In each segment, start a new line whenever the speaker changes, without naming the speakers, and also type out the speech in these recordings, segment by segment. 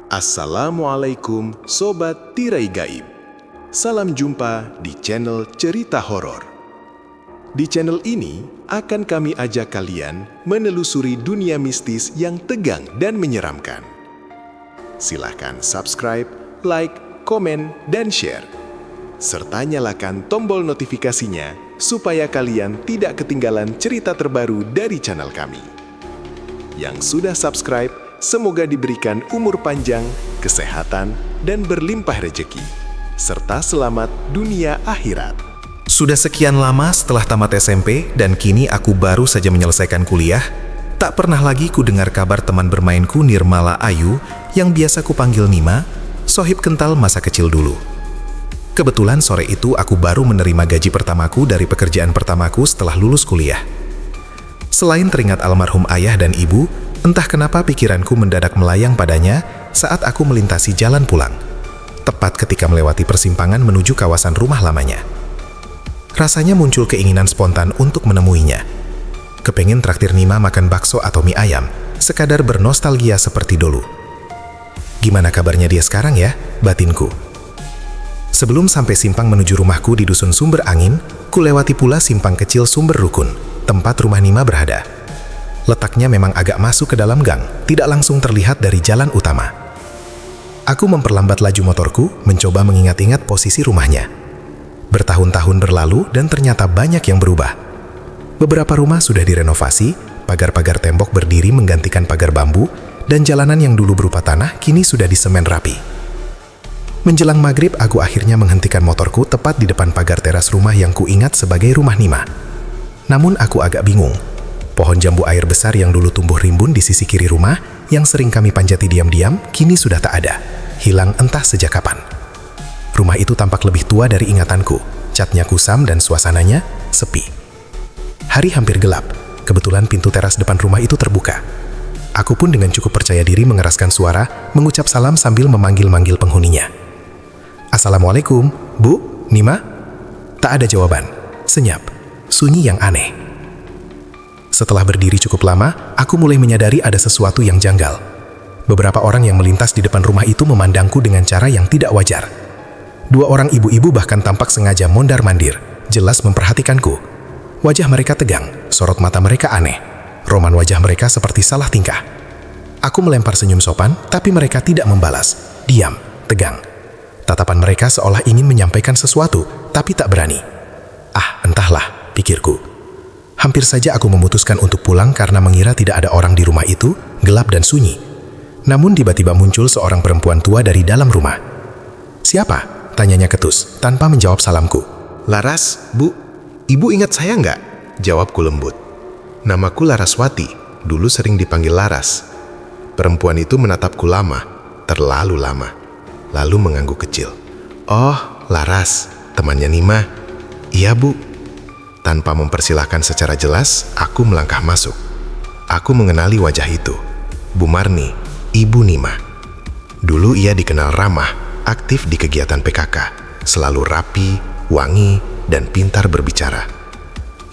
Assalamualaikum Sobat Tirai Gaib. Salam jumpa di channel Cerita Horor. Di channel ini akan kami ajak kalian menelusuri dunia mistis yang tegang dan menyeramkan. Silahkan subscribe, like, komen, dan share. Serta nyalakan tombol notifikasinya supaya kalian tidak ketinggalan cerita terbaru dari channel kami. Yang sudah subscribe, semoga diberikan umur panjang, kesehatan, dan berlimpah rejeki, serta selamat dunia akhirat.
Sudah sekian lama setelah tamat SMP dan kini aku baru saja menyelesaikan kuliah, tak pernah lagi ku dengar kabar teman bermainku Nirmala Ayu yang biasa ku panggil Nima, sohib kental masa kecil dulu. Kebetulan sore itu aku baru menerima gaji pertamaku dari pekerjaan pertamaku setelah lulus kuliah. Selain teringat almarhum ayah dan ibu, entah kenapa pikiranku mendadak melayang padanya saat aku melintasi jalan pulang, tepat ketika melewati persimpangan menuju kawasan rumah lamanya. Rasanya muncul keinginan spontan untuk menemuinya. Kepengen traktir Nima makan bakso atau mie ayam, sekadar bernostalgia seperti dulu. Gimana kabarnya dia sekarang ya, batinku? Sebelum sampai simpang menuju rumahku di Dusun Sumber Angin, ku lewati pula simpang kecil Sumber Rukun, tempat rumah Nima berada. Letaknya memang agak masuk ke dalam gang, tidak langsung terlihat dari jalan utama. Aku memperlambat laju motorku, mencoba mengingat-ingat posisi rumahnya. Bertahun-tahun berlalu dan ternyata banyak yang berubah. Beberapa rumah sudah direnovasi, pagar-pagar tembok berdiri menggantikan pagar bambu, dan jalanan yang dulu berupa tanah kini sudah disemen rapi. Menjelang maghrib, aku akhirnya menghentikan motorku tepat di depan pagar teras rumah yang kuingat sebagai rumah Nima. Namun aku agak bingung. Pohon jambu air besar yang dulu tumbuh rimbun di sisi kiri rumah, yang sering kami panjati diam-diam, kini sudah tak ada. Hilang entah sejak kapan. Rumah itu tampak lebih tua dari ingatanku. Catnya kusam dan suasananya sepi. Hari hampir gelap. Kebetulan pintu teras depan rumah itu terbuka. Aku pun dengan cukup percaya diri mengeraskan suara, mengucap salam sambil memanggil-manggil penghuninya. Assalamualaikum, Bu, Nima? Tak ada jawaban. Senyap. Sunyi yang aneh. Setelah berdiri cukup lama, aku mulai menyadari ada sesuatu yang janggal. Beberapa orang yang melintas di depan rumah itu memandangku dengan cara yang tidak wajar. Dua orang ibu-ibu bahkan tampak sengaja mondar-mandir, jelas memperhatikanku. Wajah mereka tegang, sorot mata mereka aneh. Roman wajah mereka seperti salah tingkah. Aku melempar senyum sopan, tapi mereka tidak membalas. Diam, tegang. Tatapan mereka seolah ingin menyampaikan sesuatu, tapi tak berani. Ah, entahlah, pikirku. Hampir saja aku memutuskan untuk pulang karena mengira tidak ada orang di rumah itu, gelap dan sunyi. Namun tiba-tiba muncul seorang perempuan tua dari dalam rumah. Siapa? Tanyanya ketus, tanpa menjawab salamku.
Laras, Bu, Ibu ingat saya nggak? Jawabku lembut. Namaku Laraswati, dulu sering dipanggil Laras. Perempuan itu menatapku lama, terlalu lama, lalu mengangguk kecil. Oh, Laras, temannya Nima. Iya, Bu. Tanpa mempersilahkan secara jelas, aku melangkah masuk. Aku mengenali wajah itu. Bu Marni, Ibu Nima. Dulu ia dikenal ramah, aktif di kegiatan PKK, selalu rapi, wangi, dan pintar berbicara.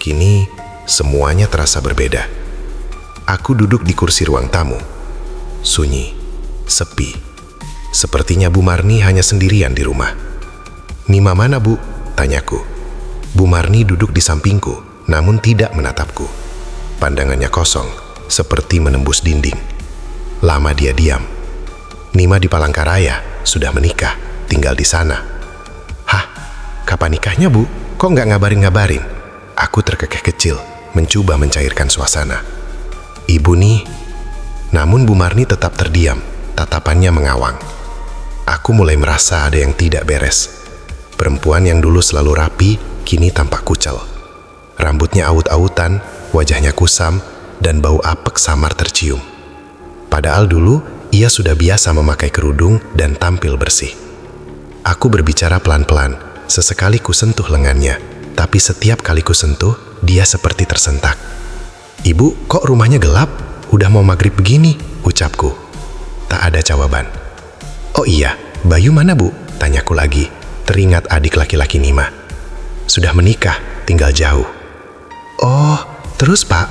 Kini, semuanya terasa berbeda. Aku duduk di kursi ruang tamu. Sunyi, sepi. Sepertinya Bu Marni hanya sendirian di rumah. Nima mana, Bu? Tanyaku. Bu Marni duduk di sampingku, namun tidak menatapku. Pandangannya kosong, seperti menembus dinding. Lama dia diam. Nima di Palangkaraya, sudah menikah, tinggal di sana. Hah? Kapan nikahnya, Bu? Kok nggak ngabarin-ngabarin? Aku terkekeh kecil, mencoba mencairkan suasana. Ibu nih. Namun Bu Marni tetap terdiam, tatapannya mengawang. Aku mulai merasa ada yang tidak beres. Perempuan yang dulu selalu rapi, kini tampak kucel. Rambutnya aut-autan, wajahnya kusam, dan bau apek samar tercium. Padahal dulu, ia sudah biasa memakai kerudung dan tampil bersih. Aku berbicara pelan-pelan, sesekali kusentuh lengannya, tapi setiap kali kusentuh, dia seperti tersentak. Ibu, kok rumahnya gelap? Udah mau maghrib begini, ucapku. Tak ada jawaban. Oh iya, Bayu mana, Bu? Tanyaku lagi, teringat adik laki-laki Nima. Sudah menikah, tinggal jauh. Oh, terus Pak?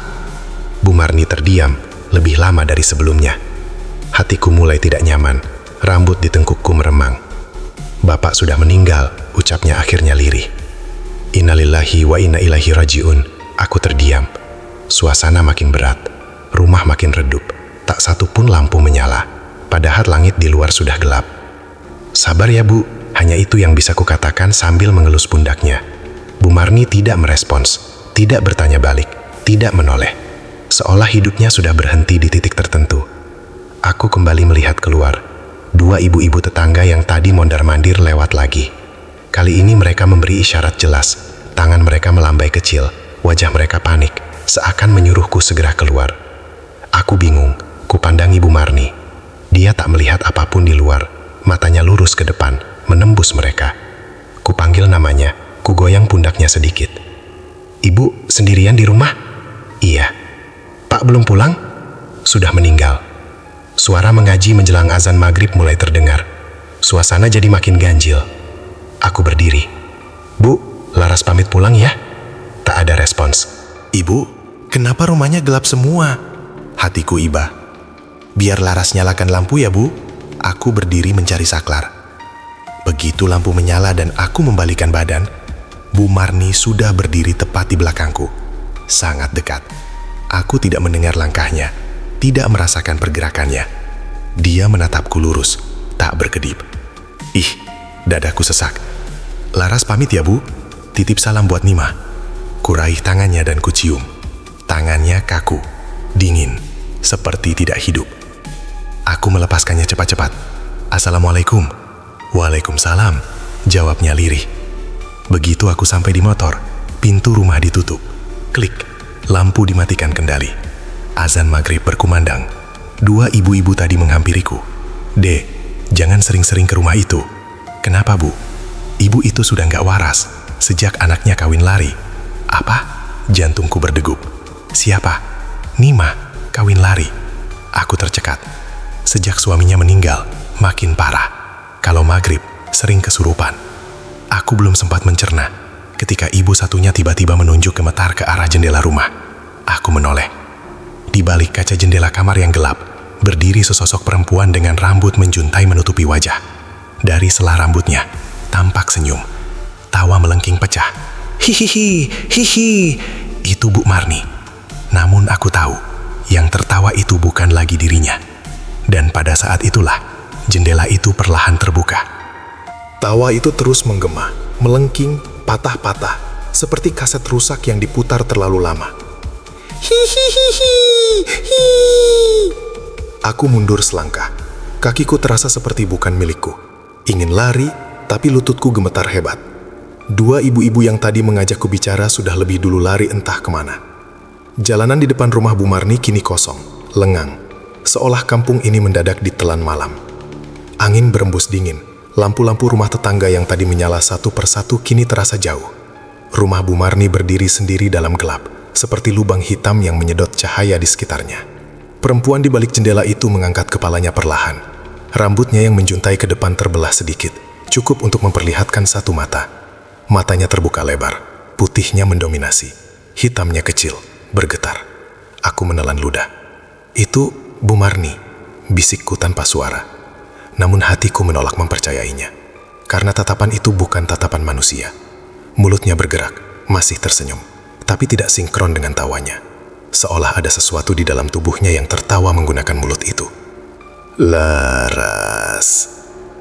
Bu Marni terdiam, lebih lama dari sebelumnya. Hatiku mulai tidak nyaman, Rambut di tengkukku meremang. Bapak sudah meninggal, ucapnya akhirnya lirih. Innalillahi wa inna ilaihi rajiun. Aku terdiam. Suasana makin berat. Rumah makin redup. Tak satu pun lampu menyala. Padahal langit di luar sudah gelap. Sabar ya Bu, hanya itu yang bisa kukatakan sambil mengelus pundaknya. Bu Marni tidak merespons, tidak bertanya balik, tidak menoleh. Seolah hidupnya sudah berhenti di titik tertentu. Aku kembali melihat keluar. Dua ibu-ibu tetangga yang tadi mondar-mandir lewat lagi. Kali ini mereka memberi isyarat jelas. Tangan mereka melambai kecil, wajah mereka panik, seakan menyuruhku segera keluar. Aku bingung, kupandangi Bu Marni. Dia tak melihat apapun di luar, matanya lurus ke depan, menembus mereka. Kupanggil namanya, kugoyang pundaknya sedikit. Ibu sendirian di rumah? Iya. Pak belum pulang? Sudah meninggal. Suara mengaji menjelang azan maghrib mulai terdengar. Suasana jadi makin ganjil. Aku berdiri. Bu, Laras pamit pulang ya? Tak ada respons. Ibu, kenapa rumahnya gelap semua? Hatiku iba. Biar Laras nyalakan lampu ya Bu. Aku berdiri mencari saklar. Begitu lampu menyala dan aku membalikan badan, Bu Marni sudah berdiri tepat di belakangku. Sangat dekat. Aku tidak mendengar langkahnya, tidak merasakan pergerakannya. Dia menatapku lurus, tak berkedip. Ih, dadaku sesak. Laras pamit ya Bu, titip salam buat Nima. Kuraih tangannya dan kucium. Tangannya kaku, dingin, seperti tidak hidup. Aku melepaskannya cepat-cepat. Assalamualaikum. Waalaikumsalam, jawabnya lirih. Begitu aku sampai di motor, pintu rumah ditutup. Klik, lampu dimatikan kendali. Azan maghrib berkumandang. Dua ibu-ibu tadi menghampiriku. Dek, jangan sering-sering ke rumah itu. Kenapa Bu? Ibu itu sudah nggak waras sejak anaknya kawin lari. Apa? Jantungku berdegup. Siapa? Nima, kawin lari. Aku tercekat. Sejak suaminya meninggal, makin parah. Kalau maghrib, sering kesurupan. Aku belum sempat mencerna ketika ibu satunya tiba-tiba menunjuk gemetar ke arah jendela rumah. Aku menoleh. Di balik kaca jendela kamar yang gelap, berdiri sesosok perempuan dengan rambut menjuntai menutupi wajah. Dari sela rambutnya, tampak senyum. Tawa melengking pecah. Hihihi, hihi. Itu Bu Marni. Namun aku tahu, yang tertawa itu bukan lagi dirinya. Dan pada saat itulah, jendela itu perlahan terbuka. Tawa itu terus menggema, melengking, patah-patah, seperti kaset rusak yang diputar terlalu lama. Hihihihi. Aku mundur selangkah. Kakiku terasa seperti bukan milikku. Ingin lari, tapi lututku gemetar hebat. Dua ibu-ibu yang tadi mengajakku bicara sudah lebih dulu lari entah kemana. Jalanan di depan rumah Bu Marni kini kosong, lengang, seolah kampung ini mendadak ditelan malam. Angin berembus dingin, lampu-lampu rumah tetangga yang tadi menyala satu persatu kini terasa jauh. Rumah Bu Marni berdiri sendiri dalam gelap, seperti lubang hitam yang menyedot cahaya di sekitarnya. Perempuan di balik jendela itu mengangkat kepalanya perlahan. Rambutnya yang menjuntai ke depan terbelah sedikit, cukup untuk memperlihatkan satu mata. Matanya terbuka lebar, putihnya mendominasi, hitamnya kecil, bergetar. Aku menelan ludah. Itu Bu Marni, bisikku tanpa suara. Namun hatiku menolak mempercayainya, karena tatapan itu bukan tatapan manusia. Mulutnya bergerak, masih tersenyum, tapi tidak sinkron dengan tawanya. Seolah ada sesuatu di dalam tubuhnya yang tertawa menggunakan mulut itu. Laras.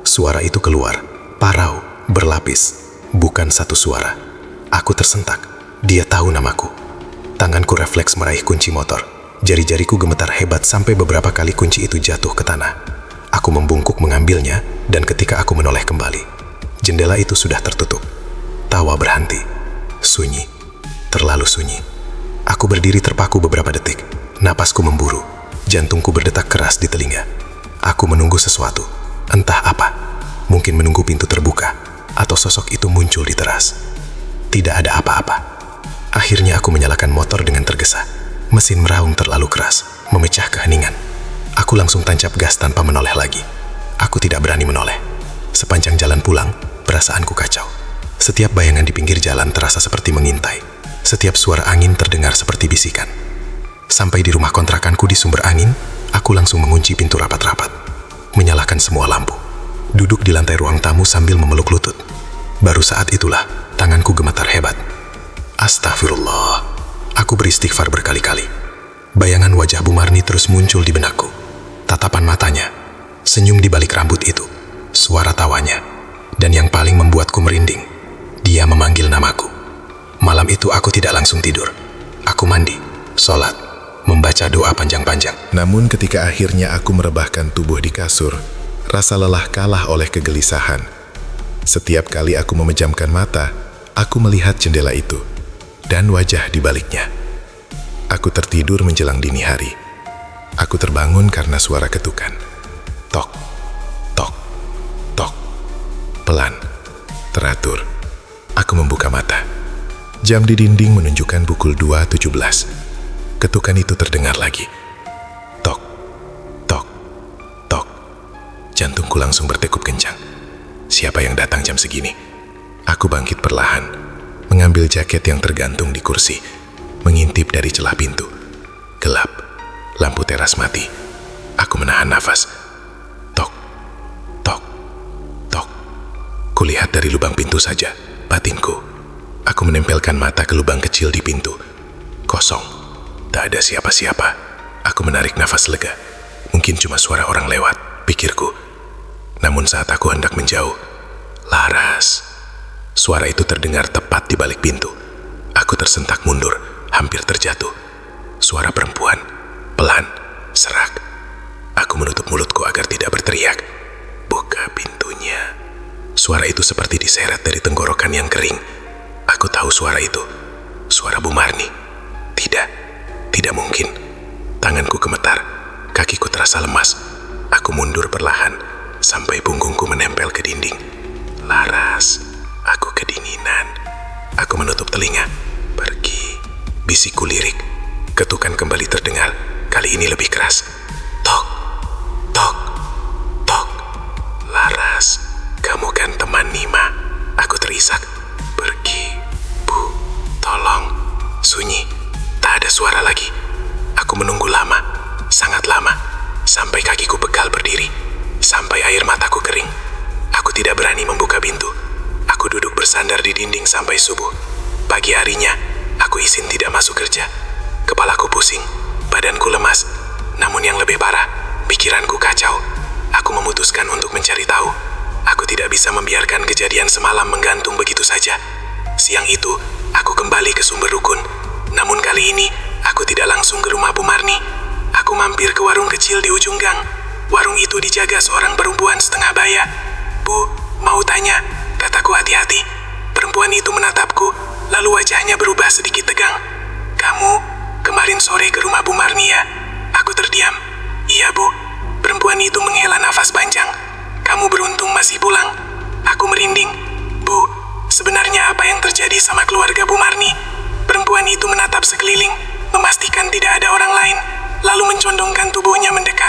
Suara itu keluar, parau, berlapis. Bukan satu suara. Aku tersentak. Dia tahu namaku. Tanganku refleks meraih kunci motor. Jari-jariku gemetar hebat sampai beberapa kali kunci itu jatuh ke tanah. Aku membungkuk mengambilnya, dan ketika aku menoleh kembali, jendela itu sudah tertutup. Tawa berhenti. Sunyi. Terlalu sunyi. Aku berdiri terpaku beberapa detik. Napasku memburu. Jantungku berdetak keras di telinga. Aku menunggu sesuatu. Entah apa. Mungkin menunggu pintu terbuka, atau sosok itu muncul di teras. Tidak ada apa-apa. Akhirnya aku menyalakan motor dengan tergesa. Mesin meraung terlalu keras, memecah keheningan. Aku langsung tancap gas tanpa menoleh lagi. Aku tidak berani menoleh. Sepanjang jalan pulang, perasaanku kacau. Setiap bayangan di pinggir jalan terasa seperti mengintai. Setiap suara angin terdengar seperti bisikan. Sampai di rumah kontrakanku di Sumber Angin, aku langsung mengunci pintu rapat-rapat, menyalakan semua lampu. duduk di lantai ruang tamu sambil memeluk lutut. Baru saat itulah tanganku gemetar hebat. Astagfirullah. Aku beristighfar berkali-kali. Bayangan wajah Bu Marni terus muncul di benakku. Tatapan matanya, senyum di balik rambut itu, suara tawanya, dan yang paling membuatku merinding, dia memanggil namaku. Malam itu aku tidak langsung tidur. Aku mandi, sholat, membaca doa panjang-panjang. Namun ketika akhirnya aku merebahkan tubuh di kasur, rasa lelah kalah oleh kegelisahan. Setiap kali aku memejamkan mata, aku melihat jendela itu dan wajah di baliknya. Aku tertidur menjelang dini hari. Aku terbangun karena suara ketukan. Tok, tok, tok. Pelan, teratur. Aku membuka mata. Jam di dinding menunjukkan pukul 2.17. Ketukan itu terdengar lagi. Tok, tok, tok. Jantungku langsung berdegup kencang. Siapa yang datang jam segini? Aku bangkit perlahan, mengambil jaket yang tergantung di kursi, mengintip dari celah pintu. Gelap, lampu teras mati. Aku menahan nafas. Tok, tok, tok. Kulihat dari lubang pintu saja, batinku. Aku menempelkan mata ke lubang kecil di pintu. Kosong, tak ada siapa-siapa. Aku menarik nafas lega. Mungkin cuma suara orang lewat, pikirku. Namun saat aku hendak menjauh, Laras. Suara itu terdengar tepat di balik pintu. Aku tersentak mundur, hampir terjatuh. Suara perempuan, pelan, serak. Aku menutup mulutku agar tidak berteriak. Buka pintunya. Suara itu seperti diseret dari tenggorokan yang kering. Aku tahu suara itu. Suara Bu Marni. Tidak mungkin. Tanganku gemetar, kakiku terasa lemas. Aku mundur perlahan, sampai punggungku menempel ke dinding. Laras, aku kedinginan. Aku menutup telinga. Pergi, bisikku lirik. Ketukan kembali terdengar, kali ini lebih keras. Tok, tok, tok. Laras, kamu kan teman Nima. Aku terisak. Pergi, Bu, tolong. Sunyi, tak ada suara lagi. Aku menunggu lama, sangat lama, sampai kakiku pegal berdiri, sampai air mataku kering. Aku tidak berani membuka pintu. Aku duduk bersandar di dinding sampai subuh. Pagi harinya, aku izin tidak masuk kerja. Kepalaku pusing, badanku lemas. Namun yang lebih parah, pikiranku kacau. Aku memutuskan untuk mencari tahu. Aku tidak bisa membiarkan kejadian semalam menggantung begitu saja. Siang itu, aku kembali ke sumber rukun. Namun kali ini, aku tidak langsung ke rumah Bu Marni. Aku mampir ke warung kecil di ujung gang. Warung itu dijaga seorang perempuan setengah baya. Bu, mau tanya, kataku hati-hati. Perempuan itu menatapku, lalu wajahnya berubah sedikit tegang. Kamu kemarin sore ke rumah Bu Marni ya? Aku terdiam. Iya Bu. Perempuan itu menghela nafas panjang. Kamu beruntung masih pulang. Aku merinding. Bu, sebenarnya apa yang terjadi sama keluarga Bu Marni? Perempuan itu menatap sekeliling, memastikan tidak ada orang lain, lalu mencondongkan tubuhnya mendekat.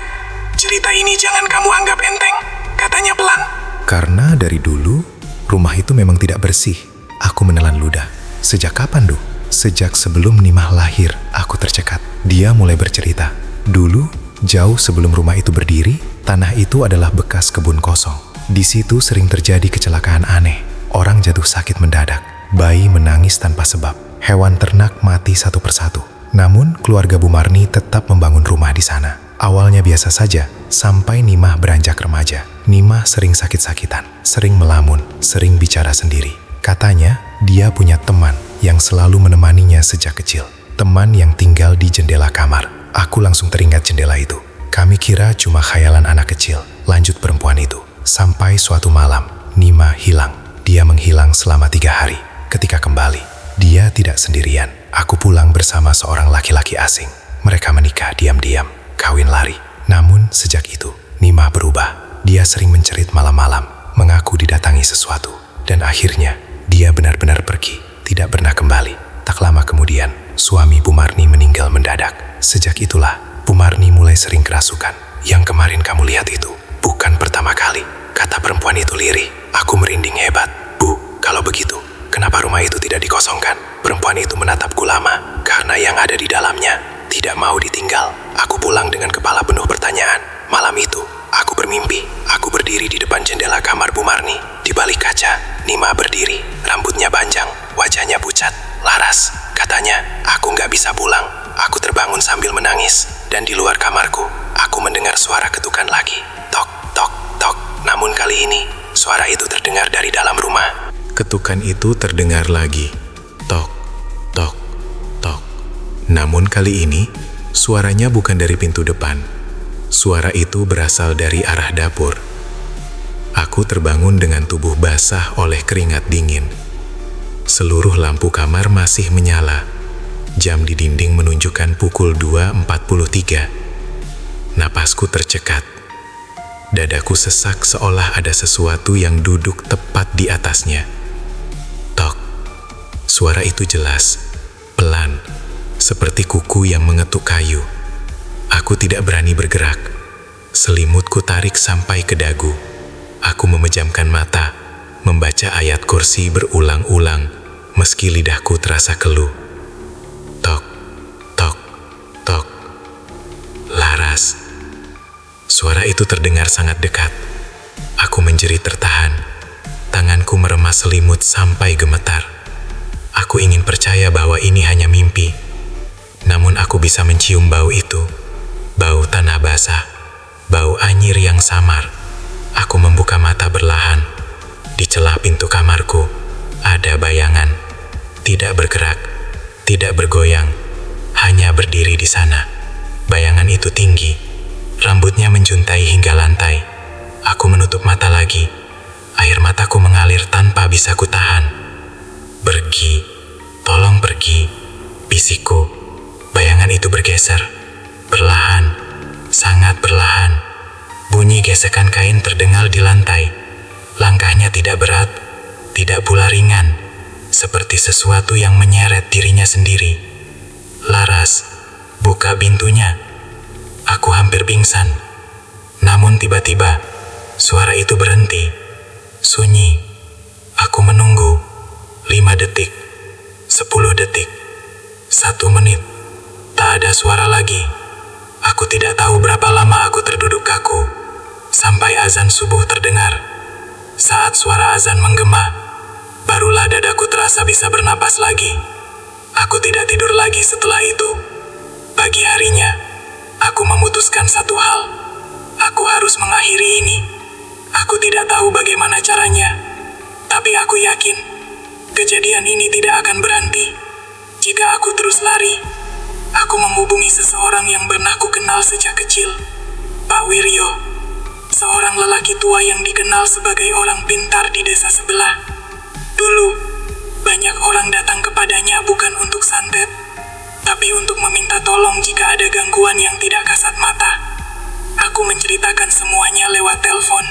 Cerita ini jangan kamu anggap enteng, katanya pelan.
Karena dari dulu, rumah itu memang tidak bersih. Aku menelan ludah. Sejak kapan, Du? Sejak sebelum Nimah lahir, aku tercekat. Dia mulai bercerita. Dulu, jauh sebelum rumah itu berdiri, tanah itu adalah bekas kebun kosong. Di situ sering terjadi kecelakaan aneh. Orang jatuh sakit mendadak. Bayi menangis tanpa sebab. Hewan ternak mati satu persatu. Namun, keluarga Bu Marni tetap membangun rumah di sana. Awalnya biasa saja, sampai Nimah beranjak remaja. Nimah sering sakit-sakitan, sering melamun, sering bicara sendiri. Katanya, dia punya teman yang selalu menemaninya sejak kecil. Teman yang tinggal di jendela kamar. Aku langsung teringat jendela itu. Kami kira cuma khayalan anak kecil. Lanjut perempuan itu. Sampai suatu malam, Nimah hilang. Dia menghilang selama 3 hari. Ketika kembali, dia tidak sendirian. Aku pulang bersama seorang laki-laki asing. Mereka menikah diam-diam. Kawin lari. Namun sejak itu, Nimah berubah. Dia sering mencerit malam-malam, mengaku didatangi sesuatu. Dan akhirnya, dia benar-benar pergi, tidak pernah kembali. Tak lama kemudian, suami Bu Marni meninggal mendadak. Sejak itulah, Bu Marni mulai sering kerasukan. Yang kemarin kamu lihat itu, bukan pertama kali, kata perempuan itu lirih. Aku merinding hebat. Bu, kalau begitu, kenapa rumah itu tidak dikosongkan? Perempuan itu menatapku lama, karena yang ada di dalamnya tidak mau ditinggal. Aku pulang dengan kepala penuh pertanyaan. Malam itu, aku bermimpi. Aku berdiri di depan jendela
kamar Bu Marni. Di balik kaca, Nima berdiri, rambutnya panjang, wajahnya pucat. Laras, katanya, aku nggak bisa pulang. Aku terbangun sambil menangis, dan di luar kamarku, aku mendengar suara ketukan lagi. Tok, tok, tok. Namun kali ini, suara itu terdengar dari dalam rumah. Ketukan itu terdengar lagi. Tok, tok, tok. Namun kali ini, suaranya bukan dari pintu depan. Suara itu berasal dari arah dapur. Aku terbangun dengan tubuh basah oleh keringat dingin. Seluruh lampu kamar masih menyala. Jam di dinding menunjukkan pukul 2.43. Napasku tercekat. Dadaku sesak seolah ada sesuatu yang duduk tepat di atasnya. Tok. Suara itu jelas, pelan, seperti kuku yang mengetuk kayu. Aku tidak berani bergerak. Selimutku tarik sampai ke dagu. Aku memejamkan mata, membaca ayat kursi berulang-ulang, meski lidahku terasa keluh. Tok, tok, tok. Laras. Suara itu terdengar sangat dekat. Aku menjerit tertahan. Tanganku meremas selimut sampai gemetar. Aku ingin percaya bahwa ini hanya mimpi. Namun aku bisa mencium bau itu. Bau tanah basah. Bau anyir yang samar. Aku membuka mata berlahan. Di celah pintu kamarku, ada bayangan. Tidak bergerak, tidak bergoyang, hanya berdiri di sana. Bayangan itu tinggi. Rambutnya menjuntai hingga lantai. Aku menutup mata lagi. Air mataku mengalir tanpa bisa kutahan. Pergi, tolong pergi, bisikku. Bayangan itu bergeser. Perlahan, sangat perlahan. Bunyi gesekan kain terdengar di lantai. Langkahnya tidak berat, tidak pula ringan, seperti sesuatu yang menyeret dirinya sendiri. Laras, buka pintunya. Aku hampir pingsan. Namun tiba-tiba, suara itu berhenti. Sunyi. Aku menunggu. 5 detik. 10 detik. 1 menit. Tak ada suara lagi. Aku tidak tahu berapa lama aku terduduk kaku. Sampai azan subuh terdengar. Saat suara azan menggema, barulah dadaku terasa bisa bernapas lagi. Aku tidak tidur lagi setelah itu. Pagi harinya, aku memutuskan satu hal. Aku harus mengakhiri ini. Aku tidak tahu bagaimana caranya, tapi aku yakin kejadian ini tidak akan berhenti. Jika aku terus lari, aku menghubungi seseorang yang pernah kukenal sejak kecil, Pak Wiryo. Seorang lelaki tua yang dikenal sebagai orang pintar di desa sebelah. Dulu, banyak orang datang kepadanya bukan untuk santet, tapi untuk meminta tolong jika ada gangguan yang tidak kasat mata. Aku menceritakan semuanya lewat telepon.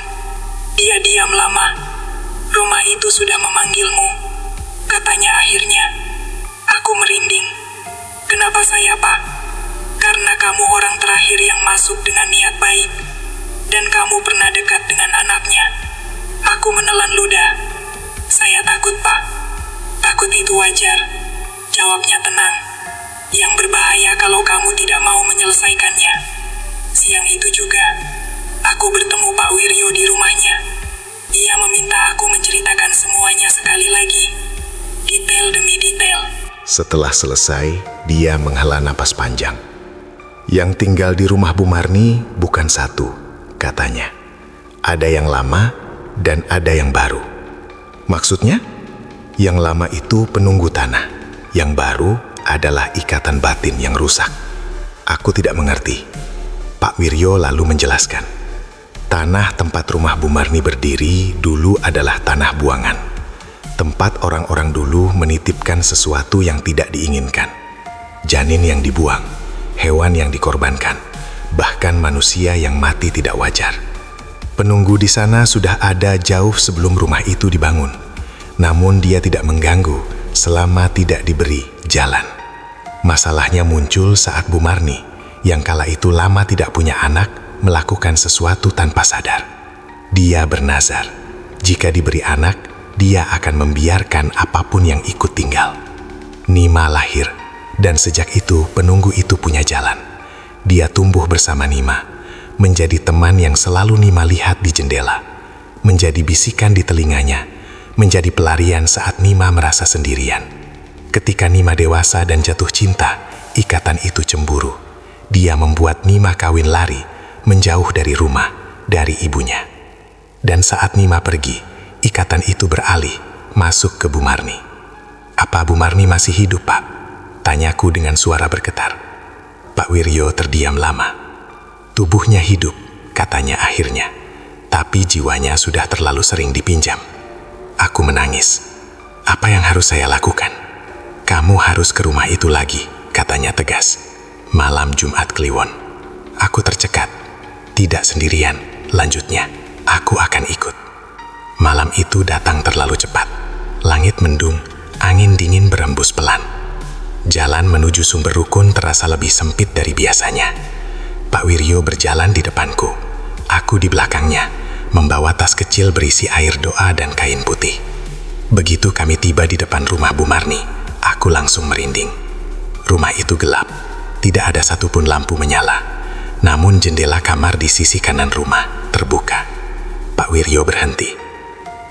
Dia diam lama. Rumah itu sudah memanggilmu, katanya akhirnya. Aku merinding. Kenapa saya, Pak? Karena kamu orang terakhir yang masuk dengan niat baik. Dan kamu pernah dekat dengan anaknya. Aku menelan ludah. Saya takut, Pak. Takut itu wajar. Jawabnya tenang. Yang berbahaya kalau kamu tidak mau menyelesaikannya. Siang itu juga, aku bertemu Pak Wiryo di rumahnya. Ia meminta aku menceritakan semuanya sekali lagi. Detail demi detail. Setelah selesai, dia menghela napas panjang. Yang tinggal di rumah Bu Marni bukan satu, katanya. Ada yang lama dan ada yang baru. Maksudnya, yang lama itu penunggu tanah. Yang baru adalah ikatan batin yang rusak. Aku tidak mengerti. Pak Wiryo lalu menjelaskan. Tanah tempat rumah Bu Marni berdiri dulu adalah tanah buangan. Tempat orang-orang dulu menitipkan sesuatu yang tidak diinginkan. Janin yang dibuang, hewan yang dikorbankan, bahkan manusia yang mati tidak wajar. Penunggu di sana sudah ada jauh sebelum rumah itu dibangun. Namun dia tidak mengganggu selama tidak diberi jalan. Masalahnya muncul saat Bu Marni, yang kala itu lama tidak punya anak, melakukan sesuatu tanpa sadar. Dia bernazar, jika diberi anak, dia akan membiarkan apapun yang ikut tinggal. Nima lahir, dan sejak itu penunggu itu punya jalan. Dia tumbuh bersama Nima, menjadi teman yang selalu Nima lihat di jendela. menjadi bisikan di telinganya, menjadi pelarian saat Nima merasa sendirian. Ketika Nima dewasa dan jatuh cinta, ikatan itu cemburu. Dia membuat Nima kawin lari, menjauh dari rumah, dari ibunya. Dan saat Nima pergi, ikatan itu beralih, masuk ke Bu Marni. "Apa Bu Marni masih hidup, Pak?" tanyaku dengan suara bergetar. Pak Wiryo terdiam lama. "Tubuhnya hidup," katanya akhirnya, "tapi jiwanya sudah terlalu sering dipinjam." Aku menangis. "Apa yang harus saya lakukan?" "Kamu harus ke rumah itu lagi," katanya tegas. "Malam Jumat Kliwon." Aku tercekat. "Tidak sendirian," lanjutnya. "Aku akan ikut." Malam itu datang terlalu cepat. Langit mendung, angin dingin berembus pelan. Jalan menuju sumber rukun terasa lebih sempit dari biasanya. Pak Wiryo berjalan di depanku. Aku di belakangnya, membawa tas kecil berisi air doa dan kain putih. Begitu kami tiba di depan rumah Bu Marni, aku langsung merinding. Rumah itu gelap, tidak ada satupun lampu menyala. Namun jendela kamar di sisi kanan rumah terbuka. Pak Wiryo berhenti.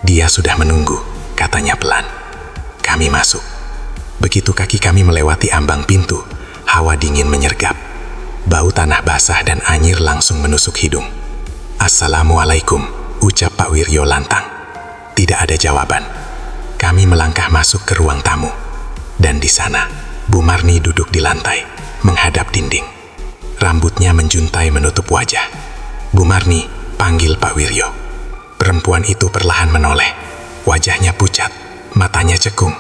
"Dia sudah menunggu," katanya pelan. Kami masuk. Begitu kaki kami melewati ambang pintu, hawa dingin menyergap. Bau tanah basah dan anyir langsung menusuk hidung. "Assalamualaikum," ucap Pak Wiryo lantang. Tidak ada jawaban. Kami melangkah masuk ke ruang tamu. Dan di sana, Bu Marni duduk di lantai, menghadap dinding. Rambutnya menjuntai menutup wajah. "Bu Marni," panggil Pak Wiryo. Perempuan itu perlahan menoleh. Wajahnya pucat, matanya cekung,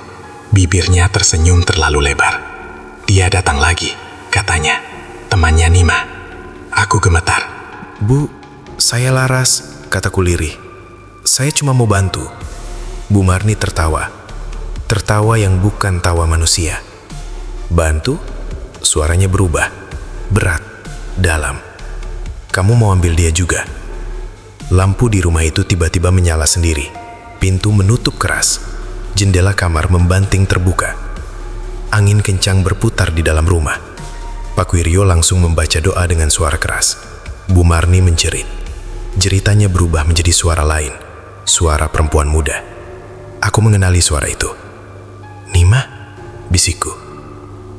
bibirnya tersenyum terlalu lebar. "Dia datang lagi," katanya. "Temannya Nima." Aku gemetar.
"Bu, saya Laras," kataku lirih. "Saya cuma mau bantu." Bu Marni tertawa. Tertawa yang bukan tawa manusia. "Bantu?" Suaranya berubah. Berat, dalam. "Kamu mau ambil dia juga?" Lampu di rumah itu tiba-tiba menyala sendiri. Pintu menutup keras. Jendela kamar membanting terbuka. Angin kencang berputar di dalam rumah. Pak Wiryo langsung membaca doa dengan suara keras. Bu Marni menjerit. Jeritannya berubah menjadi suara lain. Suara perempuan muda. Aku mengenali suara itu. "Nima?" bisikku.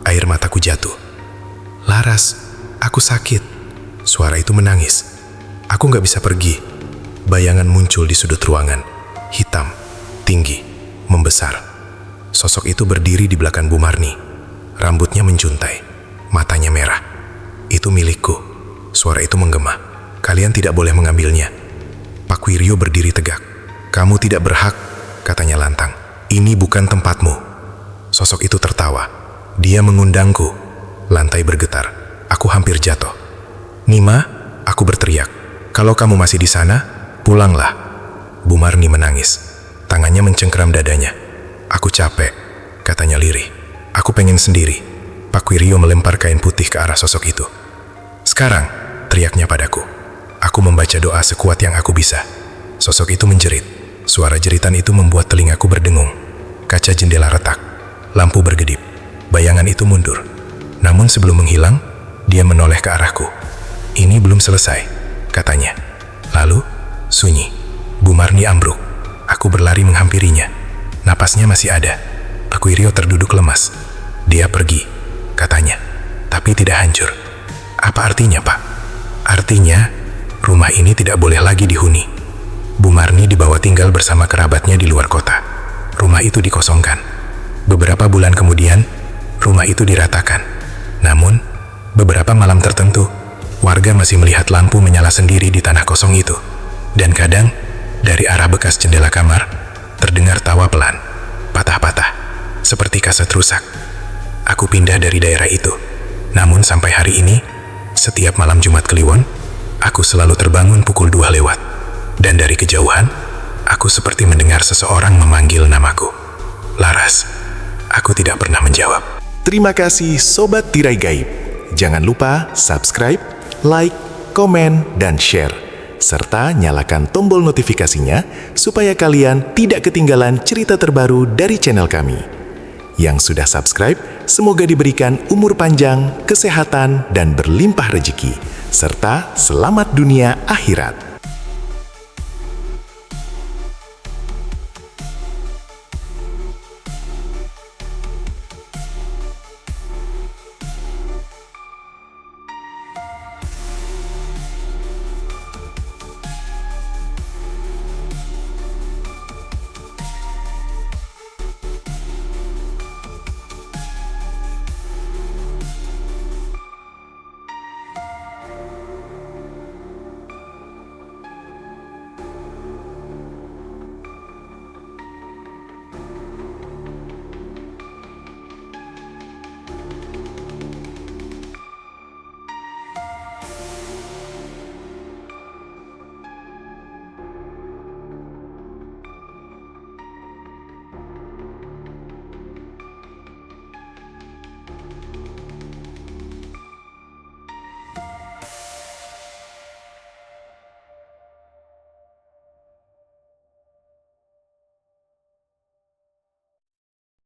Air mataku jatuh. "Laras, aku sakit." Suara itu menangis. Aku gak bisa pergi. Bayangan muncul di sudut ruangan. Hitam, tinggi, membesar. Sosok itu berdiri di belakang Bu Marni. Rambutnya menjuntai. Matanya merah. "Itu milikku." Suara itu menggema. "Kalian tidak boleh mengambilnya." Pak Wiryo berdiri tegak. "Kamu tidak berhak," katanya lantang. "Ini bukan tempatmu." Sosok itu tertawa. "Dia mengundangku." Lantai bergetar. Aku hampir jatuh. "Nima," aku berteriak. "Kalau kamu masih di sana, pulanglah." Bu Marni menangis. Tangannya mencengkeram dadanya. "Aku capek," katanya lirih. "Aku pengen sendiri." Pak Wiryo melempar kain putih ke arah sosok itu. "Sekarang," teriaknya padaku. Aku membaca doa sekuat yang aku bisa. Sosok itu menjerit. Suara jeritan itu membuat telingaku berdengung. Kaca jendela retak. Lampu bergedip. Bayangan itu mundur. Namun sebelum menghilang, dia menoleh ke arahku. "Ini belum selesai," katanya. Lalu, sunyi. Bu Marni ambruk. Aku berlari menghampirinya. Napasnya masih ada. Pak Wiryo terduduk lemas. "Dia pergi," katanya. "Tapi tidak hancur." "Apa artinya, Pak?" "Artinya, rumah ini tidak boleh lagi dihuni." Bu Marni dibawa tinggal bersama kerabatnya di luar kota. Rumah itu dikosongkan. Beberapa bulan kemudian, rumah itu diratakan. Namun, beberapa malam tertentu, warga masih melihat lampu menyala sendiri di tanah kosong itu. Dan kadang, dari arah bekas jendela kamar, terdengar tawa pelan, patah-patah, seperti kaset rusak. Aku pindah dari daerah itu. Namun sampai hari ini, setiap malam Jumat Kliwon, aku selalu terbangun pukul 2 lewat. Dan dari kejauhan, aku seperti mendengar seseorang memanggil namaku. "Laras." Aku tidak pernah menjawab.
Terima kasih Sobat Tirai Gaib. Jangan lupa subscribe, like, komen, dan share. Serta nyalakan tombol notifikasinya supaya kalian tidak ketinggalan cerita terbaru dari channel kami. Yang sudah subscribe, semoga diberikan umur panjang, kesehatan, dan berlimpah rezeki. Serta selamat dunia akhirat.